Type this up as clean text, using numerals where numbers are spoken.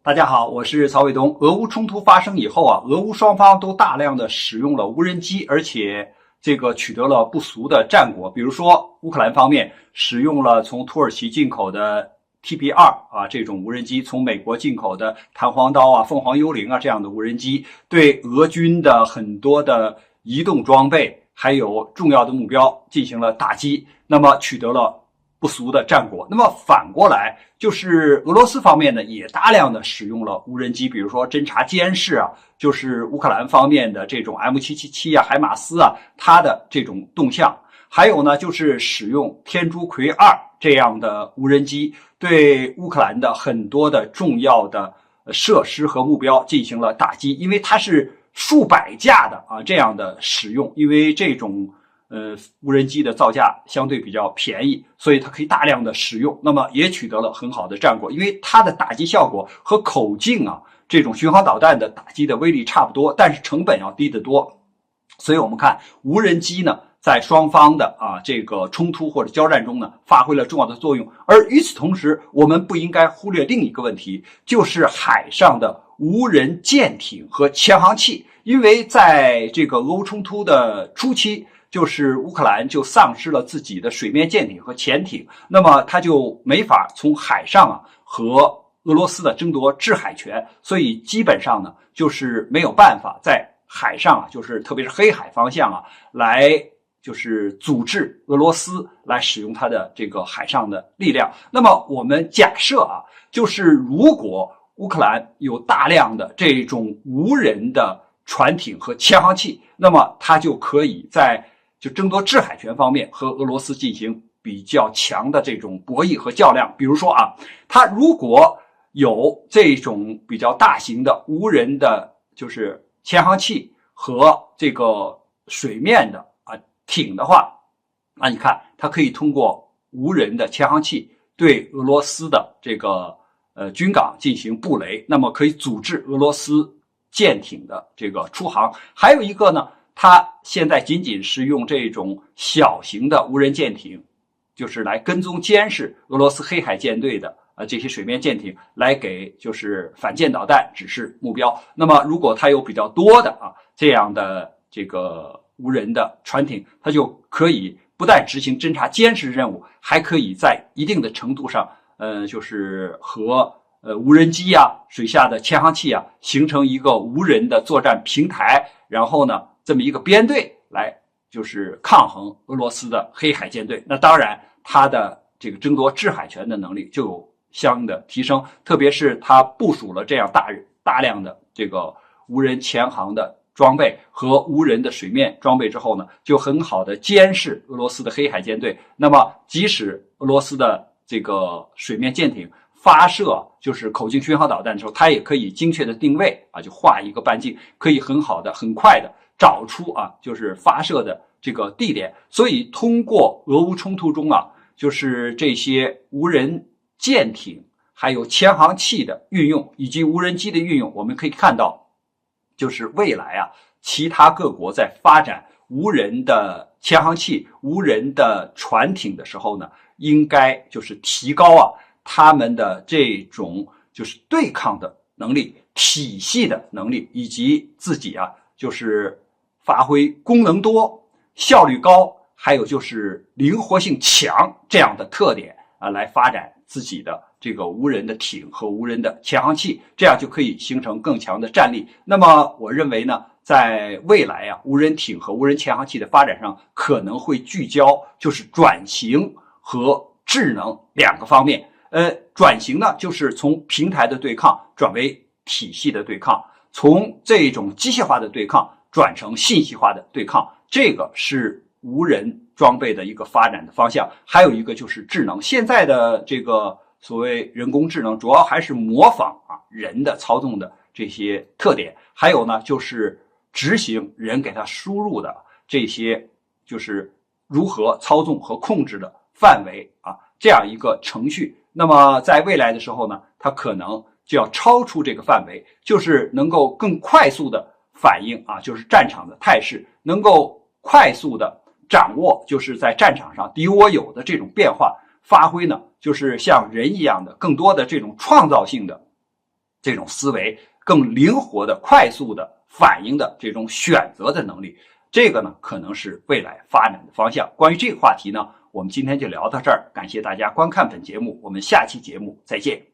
大家好，我是曹伟东。俄乌冲突发生以后俄乌双方都大量的使用了无人机，而且这个取得了不俗的战果。比如说，乌克兰方面使用了从土耳其进口的 TB2这种无人机，从美国进口的弹簧刀凤凰幽灵这样的无人机，对俄军的很多的移动装备还有重要的目标进行了打击，那么取得了不俗的战果。那么反过来，就是俄罗斯方面呢，也大量的使用了无人机，比如说侦察监视就是乌克兰方面的这种 M777海马斯它的这种动向。还有呢，就是使用天竺葵2这样的无人机，对乌克兰的很多的重要的设施和目标进行了打击，因为它是数百架的这样的使用，因为这种无人机的造价相对比较便宜，所以它可以大量的使用，那么也取得了很好的战果，因为它的打击效果和口径这种巡航导弹的打击的威力差不多，但是成本要低得多。所以我们看无人机呢，在双方的这个冲突或者交战中呢，发挥了重要的作用。而与此同时，我们不应该忽略另一个问题，就是海上的无人舰艇和潜航器。因为在这个俄乌冲突的初期，就是乌克兰就丧失了自己的水面舰艇和潜艇，那么它就没法从海上和俄罗斯的争夺制海权，所以基本上呢，就是没有办法在海上就是特别是黑海方向来就是阻止俄罗斯来使用它的这个海上的力量。那么我们假设就是如果乌克兰有大量的这种无人的船艇和潜航器，那么它就可以在就争夺制海权方面和俄罗斯进行比较强的这种博弈和较量。比如说它如果有这种比较大型的无人的就是潜航器和这个水面的艇的话，那你看它可以通过无人的潜航器对俄罗斯的这个军港进行布雷，那么可以阻止俄罗斯舰艇的这个出航。还有一个呢，它现在仅仅是用这种小型的无人舰艇，就是来跟踪监视俄罗斯黑海舰队的这些水面舰艇，来给就是反舰导弹指示目标。那么如果它有比较多的这样的这个无人的船艇，它就可以不但执行侦察监视任务，还可以在一定的程度上就是和无人机水下的潜航器形成一个无人的作战平台，然后呢这么一个编队来就是抗衡俄罗斯的黑海舰队。那当然它的这个争夺制海权的能力就有相应的提升，特别是它部署了这样大量的这个无人潜航的装备和无人的水面装备之后呢，就很好的监视俄罗斯的黑海舰队。那么即使俄罗斯的这个水面舰艇发射就是口径巡航导弹的时候，它也可以精确的定位就画一个半径，可以很好的很快的找出就是发射的这个地点。所以通过俄乌冲突中就是这些无人舰艇还有潜航器的运用以及无人机的运用，我们可以看到就是未来其他各国在发展无人的潜航器无人的船艇的时候呢，应该就是提高他们的这种就是对抗的能力、体系的能力，以及自己就是发挥功能多、效率高，还有就是灵活性强这样的特点来发展自己的这个无人的艇和无人的潜航器，这样就可以形成更强的战力。那么我认为呢，在未来无人艇和无人潜航器的发展上可能会聚焦就是转型和智能两个方面。转型呢，就是从平台的对抗转为体系的对抗，从这种机械化的对抗转成信息化的对抗，这个是无人装备的一个发展的方向。还有一个就是智能，现在的这个所谓人工智能主要还是模仿人的操纵的这些特点，还有呢就是执行人给它输入的这些就是如何操纵和控制的范围这样一个程序。那么在未来的时候呢，它可能就要超出这个范围，就是能够更快速的反映就是战场的态势，能够快速的掌握就是在战场上敌我友的这种变化，发挥呢就是像人一样的更多的这种创造性的这种思维，更灵活的、快速的反应的这种选择的能力，这个呢可能是未来发展的方向。关于这个话题呢，我们今天就聊到这儿，感谢大家观看本节目，我们下期节目再见。